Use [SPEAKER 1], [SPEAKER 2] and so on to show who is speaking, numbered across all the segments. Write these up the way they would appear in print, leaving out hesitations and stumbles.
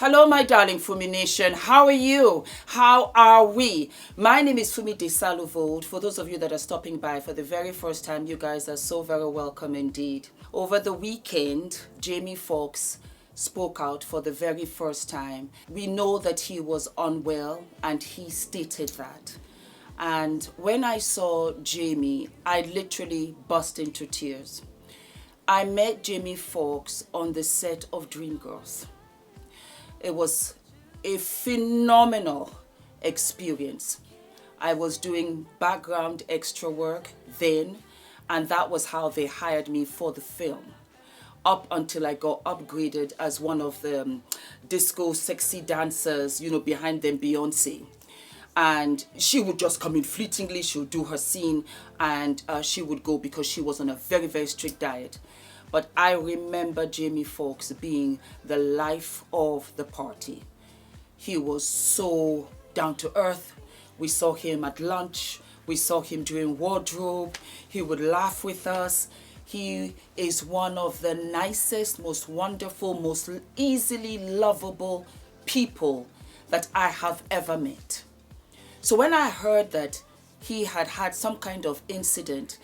[SPEAKER 1] Hello, my darling Fumi Nation. How are you? How are we? My name is Fumidesaluvold. For those of you that are stopping by for the very first time, you guys are so very welcome indeed. Over the weekend, Jamie Foxx spoke out for the very first time. We know that he was unwell and he stated that. And when I saw Jamie, I literally burst into tears. I met Jamie Foxx on the set of Dreamgirls. It was a phenomenal experience. I was doing background extra work then, and that was how they hired me for the film. Up until I got upgraded as one of the disco sexy dancers, you know, behind them Beyonce. And she would just come in fleetingly, she would do her scene, and she would go because she was on a very, very strict diet. But I remember Jamie Foxx being the life of the party. He was so down to earth. We saw him at lunch. We saw him during wardrobe. He would laugh with us. He is one of the nicest, most wonderful, most easily lovable people that I have ever met. So when I heard that he had had some kind of incident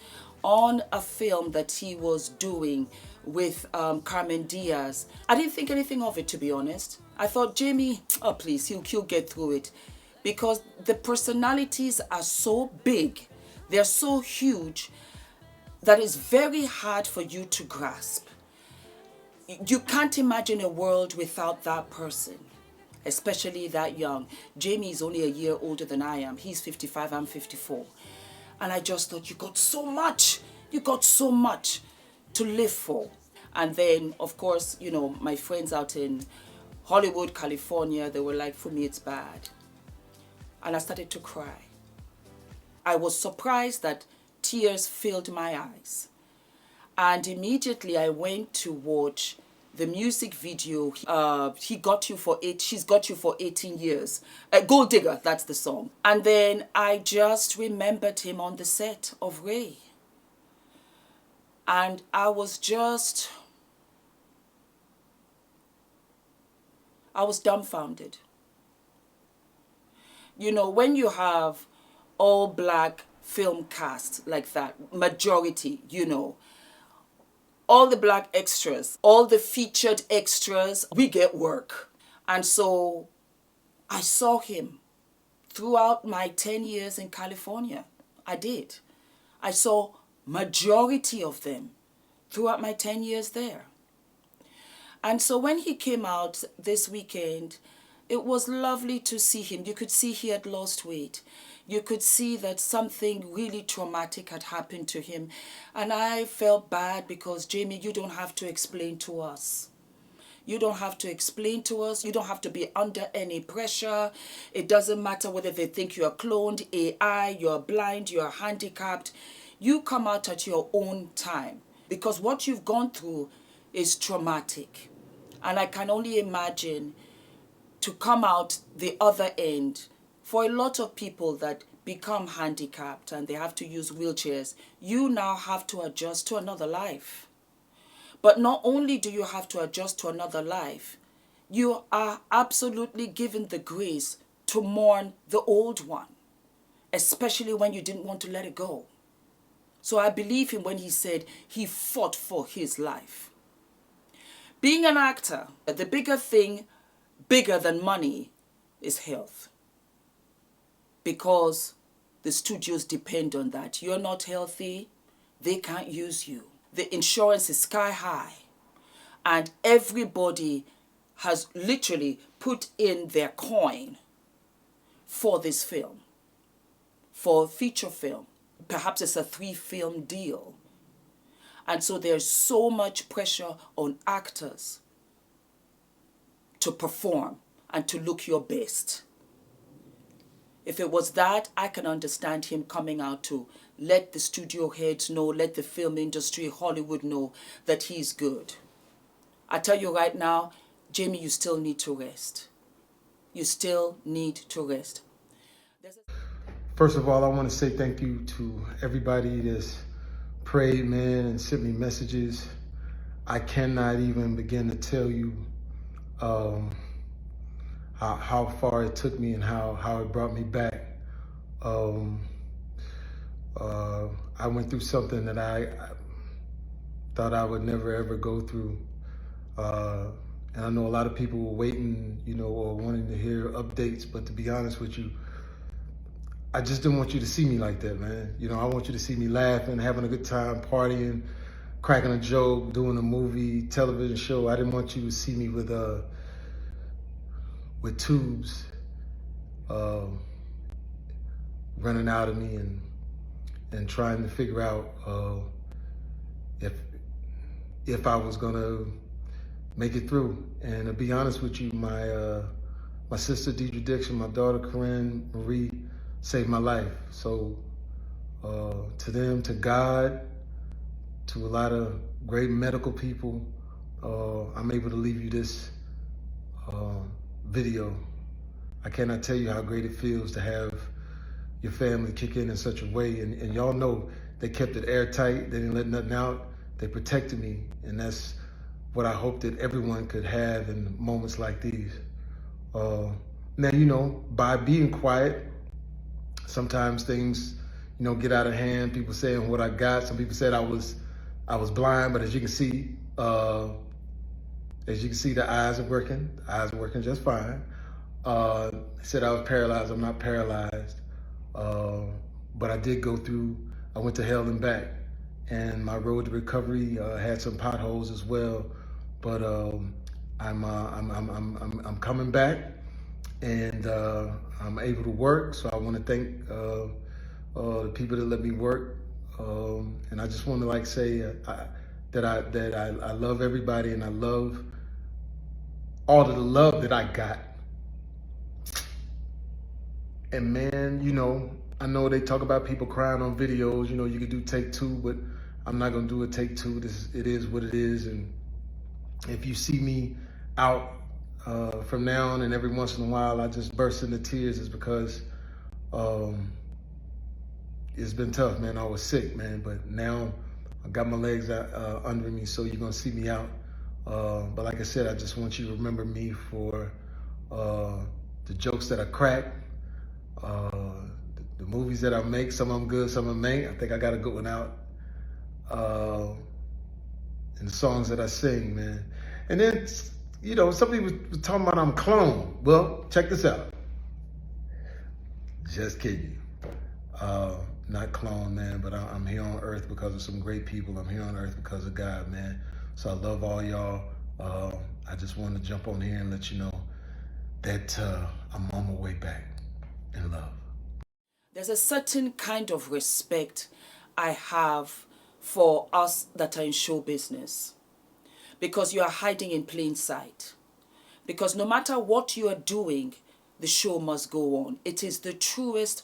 [SPEAKER 1] on a film that he was doing with Carmen Diaz, I didn't think anything of it, to be honest. I thought, Jamie, oh please, he'll get through it. Because the personalities are so big, they're so huge, that it's very hard for you to grasp. You can't imagine a world without that person, especially that young. Jamie is only a year older than I am. He's 55, I'm 54. And I just thought, you got so much to live for. And then, of course, you know, my friends out in Hollywood, California, they were like, Fumi, it's bad. And I started to cry. I was surprised that tears filled my eyes. And immediately I went to watch the music video. She's got you for 18 years. Gold Digger, that's the song. And then I just remembered him on the set of RAINE. And I was dumbfounded. You know, when you have all black film cast like that, majority, you know, all the black extras, all the featured extras, we get work. And so I saw him throughout my 10 years in California. I did. I saw majority of them throughout my 10 years there. And so when he came out this weekend, it was lovely to see him. You could see he had lost weight. You could see that something really traumatic had happened to him. And I felt bad because, Jamie, you don't have to explain to us. You don't have to explain to us. You don't have to be under any pressure. It doesn't matter whether they think you're cloned, AI, you're blind, you're handicapped. You come out at your own time because what you've gone through is traumatic. And I can only imagine to come out the other end. For a lot of people that become handicapped and they have to use wheelchairs, you now have to adjust to another life. But not only do you have to adjust to another life, you are absolutely given the grace to mourn the old one, especially when you didn't want to let it go. So I believe him when he said he fought for his life. Being an actor, the bigger thing, bigger than money, is health. Because the studios depend on that. You're not healthy, they can't use you. The insurance is sky high. And everybody has literally put in their coin for this film, for a feature film. Perhaps it's a 3-film deal. And so there's so much pressure on actors to perform and to look your best. If it was that, I can understand him coming out to let the studio heads know, let the film industry, Hollywood know that he's good. I tell you right now, Jamie, you still need to rest. You still need to rest.
[SPEAKER 2] First of all, I want to say thank you to everybody that's prayed, man, and sent me messages. I cannot even begin to tell you how far it took me and how it brought me back. I went through something that I thought I would never ever go through. And I know a lot of people were waiting, you know, or wanting to hear updates, but to be honest with you, I just didn't want you to see me like that, man. You know, I want you to see me laughing, having a good time, partying, cracking a joke, doing a movie, television show. I didn't want you to see me with tubes running out of me and trying to figure out if I was gonna make it through. And to be honest with you, my sister Deidre Dixon, my daughter Corinne Marie saved my life. So to them, to God, to a lot of great medical people, I'm able to leave you this video. I cannot tell you how great it feels to have your family kick in such a way. And y'all know they kept it airtight. They didn't let nothing out. They protected me. And that's what I hope that everyone could have in moments like these. Now, you know, by being quiet, sometimes things, you know, get out of hand. People saying what I got. Some people said I was blind, but as you can see, the eyes are working. The eyes are working just fine. They said I was paralyzed. I'm not paralyzed. But I did go through, I went to hell and back. And my road to recovery had some potholes as well. But I'm coming back, and I'm able to work. So I want to thank the people that let me work. And I just want to like say that I love everybody, and I love all of the love that I got. And man, you know, I know they talk about people crying on videos. You know, you could do take two, but I'm not gonna do a take two. It is what it is. And if you see me out from now on and every once in a while I just burst into tears, is because it's been tough, man. I was sick, man, but now I got my legs under me, so you're gonna see me out. But like I said, I just want you to remember me for the jokes that I crack, the movies that I make. Some of them good, some of them ain't. I think I got a good one out. And the songs that I sing, man. And then, you know, some people were talking about I'm clone. Well, check this out. Just kidding. Not clone, man, but I'm here on earth because of some great people. I'm here on earth because of God, man. So I love all y'all. I just wanted to jump on here and let you know that I'm on my way back in love.
[SPEAKER 1] There's a certain kind of respect I have for us that are in show business, because you are hiding in plain sight. Because no matter what you are doing, the show must go on. It is the truest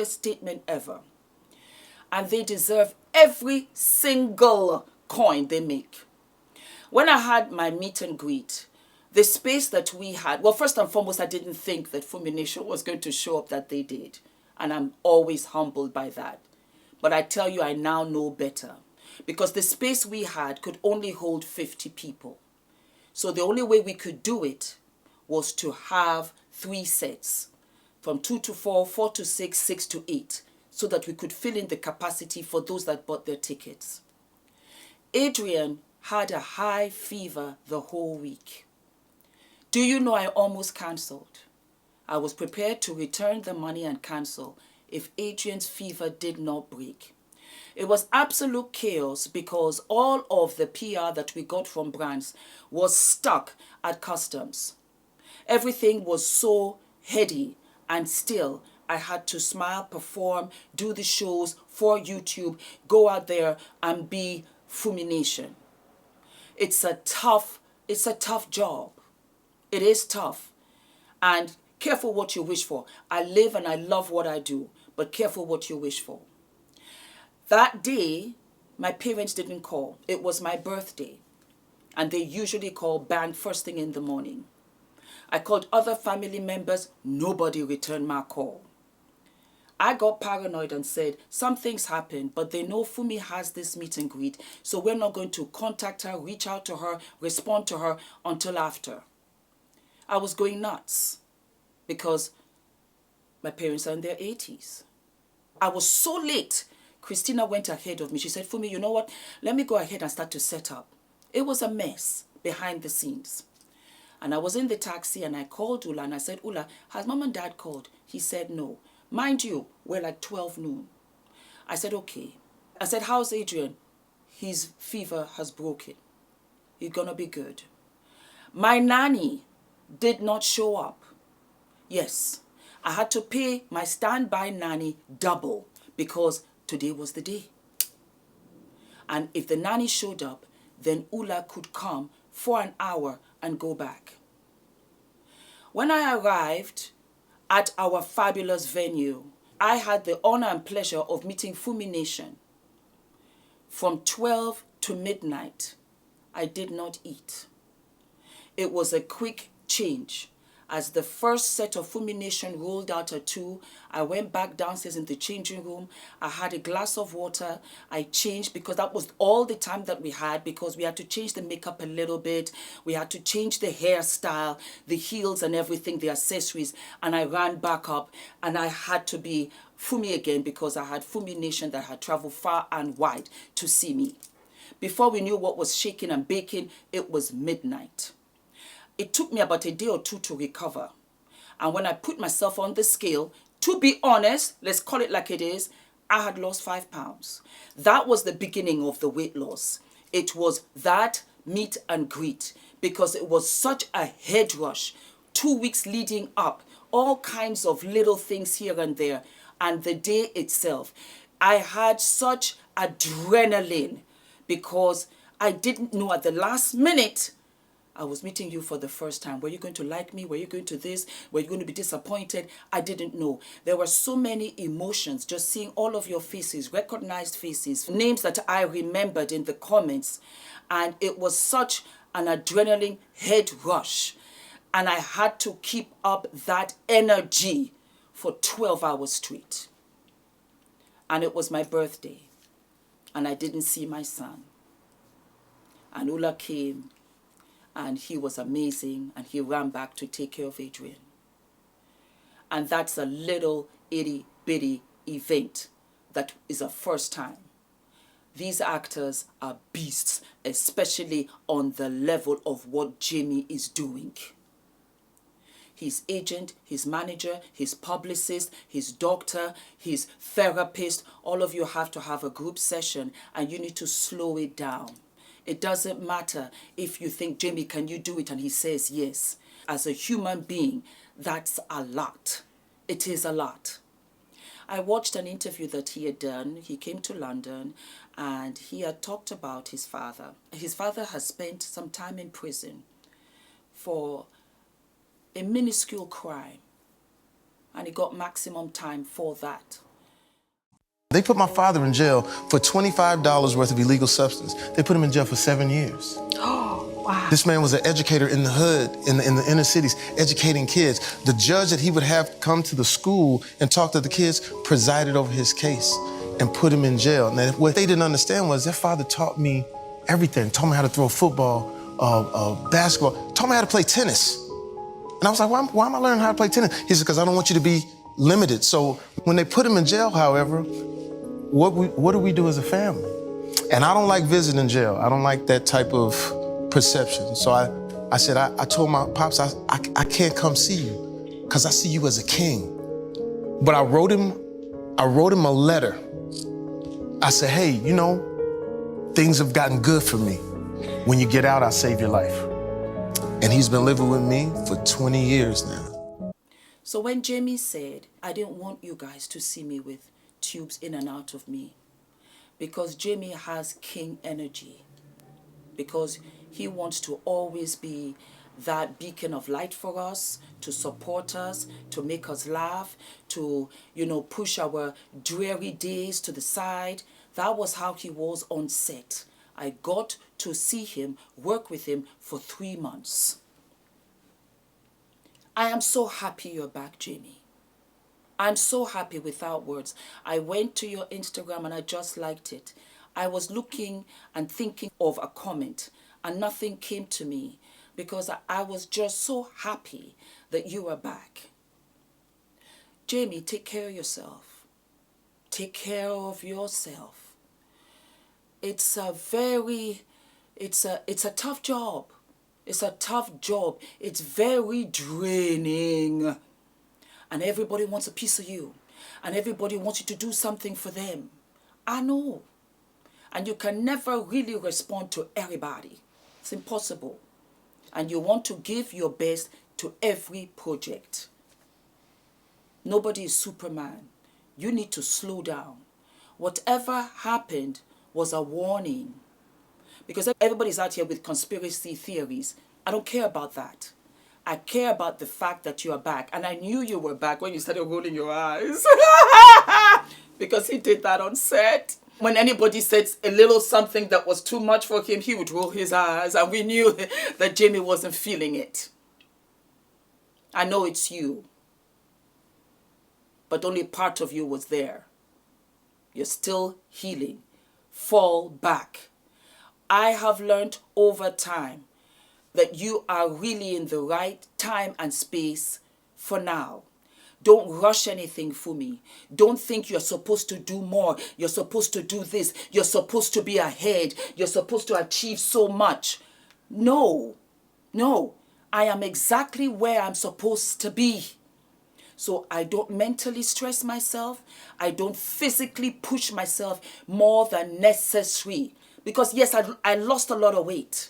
[SPEAKER 1] statement ever. And they deserve every single coin they make. When I had my meet and greet, the space that we had, well, first and foremost, I didn't think that Fumination was going to show up that they did. And I'm always humbled by that. But I tell you, I now know better. Because the space we had could only hold 50 people. So the only way we could do it was to have 3 sets. From 2 to 4, 4 to 6, 6 to 8. So that we could fill in the capacity for those that bought their tickets. Adrian had a high fever the whole week. Do you know I almost cancelled? I was prepared to return the money and cancel if Adrian's fever did not break. It was absolute chaos because all of the PR that we got from brands was stuck at customs. Everything was so heady, and still I had to smile, perform, do the shows for YouTube, go out there and be Fumination. It's a tough job. It is tough. And careful what you wish for. I live and I love what I do, but careful what you wish for. That day, my parents didn't call. It was my birthday. And they usually call bang first thing in the morning. I called other family members. Nobody returned my call. I got paranoid and said, something's happened, but they know Fumi has this meet and greet, so we're not going to contact her, reach out to her, respond to her until after. I was going nuts because my parents are in their 80s. I was so late. Christina went ahead of me. She said, Fumi, you know what? Let me go ahead and start to set up. It was a mess behind the scenes. And I was in the taxi and I called Ula and I said, Ula, has mom and dad called? He said no. Mind you, we're like 12 noon. I said, okay. I said, how's Adrian? His fever has broken. He's gonna be good. My nanny did not show up. Yes, I had to pay my standby nanny double because today was the day. And if the nanny showed up, then Ula could come for an hour and go back. When I arrived at our fabulous venue, I had the honor and pleasure of meeting Fumi Nation. From 12 to midnight, I did not eat. It was a quick change. As the first set of Fumi Nation rolled out at 2, I went back downstairs in the changing room. I had a glass of water. I changed because that was all the time that we had because we had to change the makeup a little bit. We had to change the hairstyle, the heels and everything, the accessories. And I ran back up and I had to be Fumi again because I had Fumi Nation that had traveled far and wide to see me. Before we knew what was shaking and baking, it was midnight. It took me about a day or two to recover. And when I put myself on the scale, to be honest, let's call it like it is, I had lost 5 pounds. That was the beginning of the weight loss. It was that meet and greet because it was such a head rush. 2 weeks leading up, all kinds of little things here and there. And the day itself, I had such adrenaline because I didn't know at the last minute I was meeting you for the first time. Were you going to like me? Were you going to this? Were you going to be disappointed? I didn't know. There were so many emotions just seeing all of your faces, recognized faces, names that I remembered in the comments. And it was such an adrenaline head rush. And I had to keep up that energy for 12 hours straight. And it was my birthday. And I didn't see my son. And Ula came. And he was amazing, and he ran back to take care of Adrian. And that's a little itty-bitty event that is a first time. These actors are beasts, especially on the level of what Jamie is doing. His agent, his manager, his publicist, his doctor, his therapist, all of you have to have a group session, and you need to slow it down. It doesn't matter if you think, Jamie, can you do it? And he says yes. As a human being, that's a lot. It is a lot. I watched an interview that he had done. He came to London and he had talked about his father. His father has spent some time in prison for a minuscule crime. And he got maximum time for that.
[SPEAKER 2] They put my father in jail for $25 worth of illegal substance. They put him in jail for 7 years.
[SPEAKER 1] Oh, wow.
[SPEAKER 2] This man was an educator in the hood, in the inner cities, educating kids. The judge that he would have come to the school and talk to the kids presided over his case and put him in jail. And what they didn't understand was their father taught me everything. Taught me how to throw football, basketball, taught me how to play tennis. And I was like, why am I learning how to play tennis? He said, because I don't want you to be limited. So when they put him in jail, however, what do we do as a family? And I don't like visiting jail. I don't like that type of perception. So I said, I told my pops, I can't come see you because I see you as a king. But I wrote him a letter. I said, hey, you know, things have gotten good for me. When you get out, I'll save your life. And he's been living with me for 20 years now.
[SPEAKER 1] So when Jamie said, I didn't want you guys to see me with tubes in and out of me, because Jamie has king energy, because he wants to always be that beacon of light for us, to support us, to make us laugh, to, you know, push our dreary days to the side. That was how he was on set. I got to see him, work with him for 3 months. I am so happy you're back, Jamie. I'm so happy without words. I went to your Instagram and I just liked it. I was looking and thinking of a comment and nothing came to me. because I was just so happy that you were back. Jamie, take care of yourself. Take care of yourself. It's a tough job. It's a tough job. It's very draining. And everybody wants a piece of you. And everybody wants you to do something for them. I know. And you can never really respond to everybody. It's impossible. And you want to give your best to every project. Nobody is Superman. You need to slow down. Whatever happened was a warning. Because everybody's out here with conspiracy theories. I don't care about that. I care about the fact that you are back. And I knew you were back when you started rolling your eyes. Because he did that on set. When anybody said a little something that was too much for him, he would roll his eyes. And we knew that Jamie wasn't feeling it. I know it's you. But only part of you was there. You're still healing. Fall back. I have learned over time that you are really in the right time and space for now. Don't rush anything, Fumi. Don't think you're supposed to do more. You're supposed to do this. You're supposed to be ahead. You're supposed to achieve so much. No. No. I am exactly where I'm supposed to be. So I don't mentally stress myself. I don't physically push myself more than necessary. Because yes, I lost a lot of weight.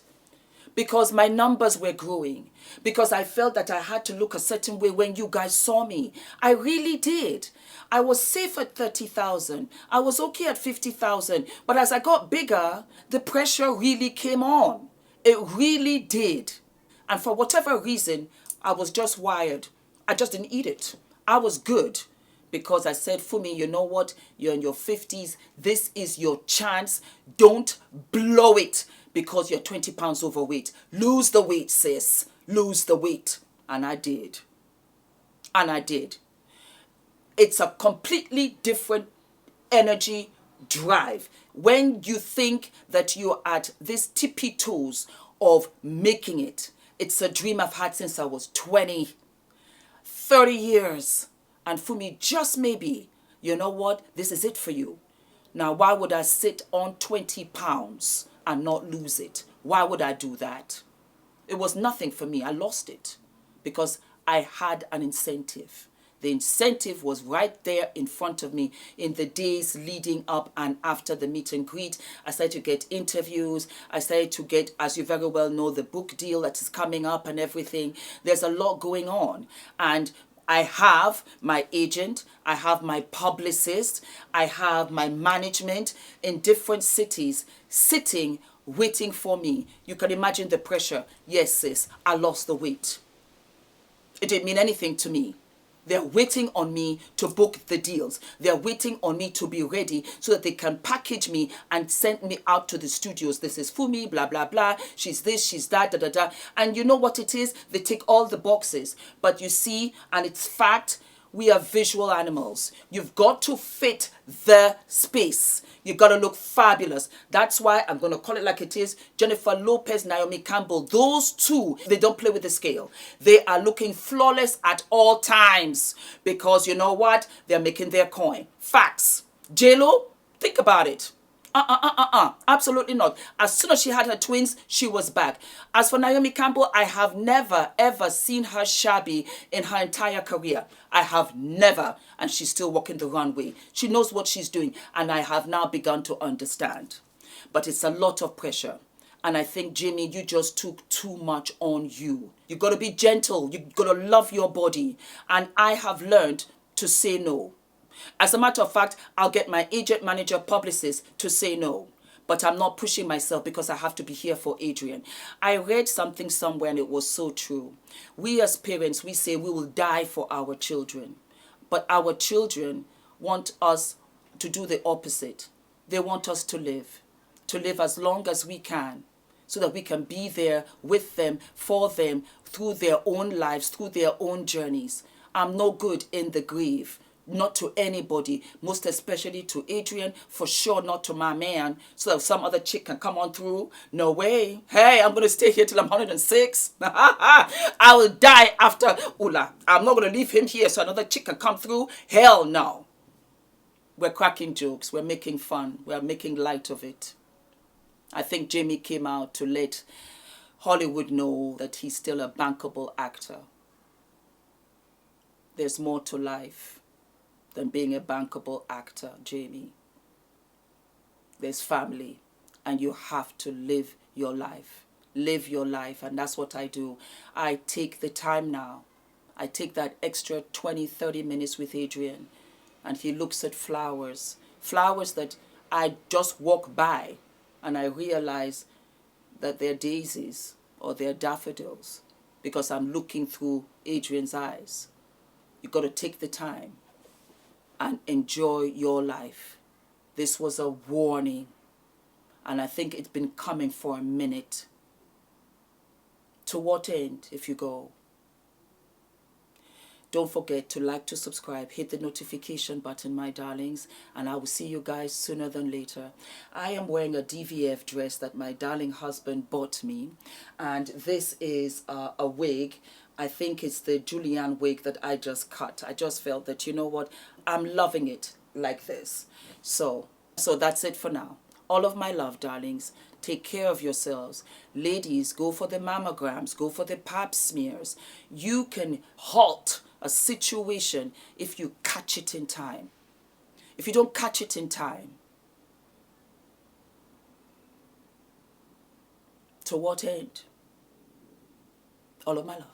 [SPEAKER 1] Because my numbers were growing. Because I felt that I had to look a certain way when you guys saw me. I really did. I was safe at 30,000. I was okay at 50,000. But as I got bigger, the pressure really came on. It really did. And for whatever reason, I was just wired. I just didn't eat it. I was good. Because I said, Fumi, you know what? You're in your 50s. This is your chance. Don't blow it. Because you're 20 pounds overweight. Lose the weight, sis. Lose the weight. And I did. And I did. It's a completely different energy drive. When you think that you're at this tippy toes of making it, it's a dream I've had since I was 20, 30 years. And Fumi, just maybe, you know what? This is it for you. Now, why would I sit on 20 pounds and not lose it? Why would I do that? It was nothing for me. I lost it because I had an incentive. The incentive was right there in front of me in the days leading up and after the meet and greet. I started to get interviews. I started to get, as you very well know, the book deal that is coming up and everything. There's a lot going on. And I have my agent, I have my publicist, I have my management in different cities sitting, waiting for me. You can imagine the pressure. Yes, sis, I lost the weight. It didn't mean anything to me. They're waiting on me to book the deals. They're waiting on me to be ready so that they can package me and send me out to the studios. This is Fumi, blah, blah, blah. She's this, she's that, da, da, da. And you know what it is? They tick all the boxes. But you see, and it's fact, we are visual animals. You've got to fit the space. You've got to look fabulous. That's why I'm going to call it like it is. Jennifer Lopez, Naomi Campbell, those two, they don't play with the scale. They are looking flawless at all times. Because you know what? They're making their coin. Facts. J-Lo, think about it. Absolutely not. As soon as she had her twins, she was back. As for Naomi Campbell, I have never, ever seen her shabby in her entire career. I have never. And she's still walking the runway. She knows what she's doing. And I have now begun to understand. But it's a lot of pressure. And I think, Jamie, you just took too much on you. You've got to be gentle. You've got to love your body. And I have learned to say no. As a matter of fact, I'll get my agent, manager, publicist to say no. But I'm not pushing myself because I have to be here for Adrian. I read something somewhere and it was so true. We as parents, we say we will die for our children. But our children want us to do the opposite. They want us to live as long as we can, so that we can be there with them, for them, through their own lives, through their own journeys. I'm no good in the grave Not to anybody, most especially to Adrian, for sure not to my man, so that some other chick can come on through. No way. Hey, I'm going to stay here till I'm 106. I will die after Ula. I'm not going to leave him here so another chick can come through. Hell no. We're cracking jokes. We're making fun. We're making light of it. I think Jamie came out to let Hollywood know that he's still a bankable actor. There's more to life than being a bankable actor, Jamie. There's family, and you have to live your life. Live your life, and that's what I do. I take the time now. I take that extra 20, 30 minutes with Adrian, and he looks at flowers. Flowers that I just walk by, and I realize that they're daisies or they're daffodils, because I'm looking through Adrian's eyes. You've got to take the time and enjoy your life. This was a warning, and I think it's been coming for a minute. To what end if you go? Don't forget to like, to subscribe, hit the notification button, my darlings, and I will see you guys sooner than later. I am wearing a DVF dress that my darling husband bought me, and this is a wig. I think it's the Julian wig that I just cut. I just felt that, you know what, I'm loving it like this. So that's it for now. All of my love, darlings. Take care of yourselves. Ladies, go for the mammograms. Go for the pap smears. You can halt a situation if you catch it in time. If you don't catch it in time, to what end? All of my love.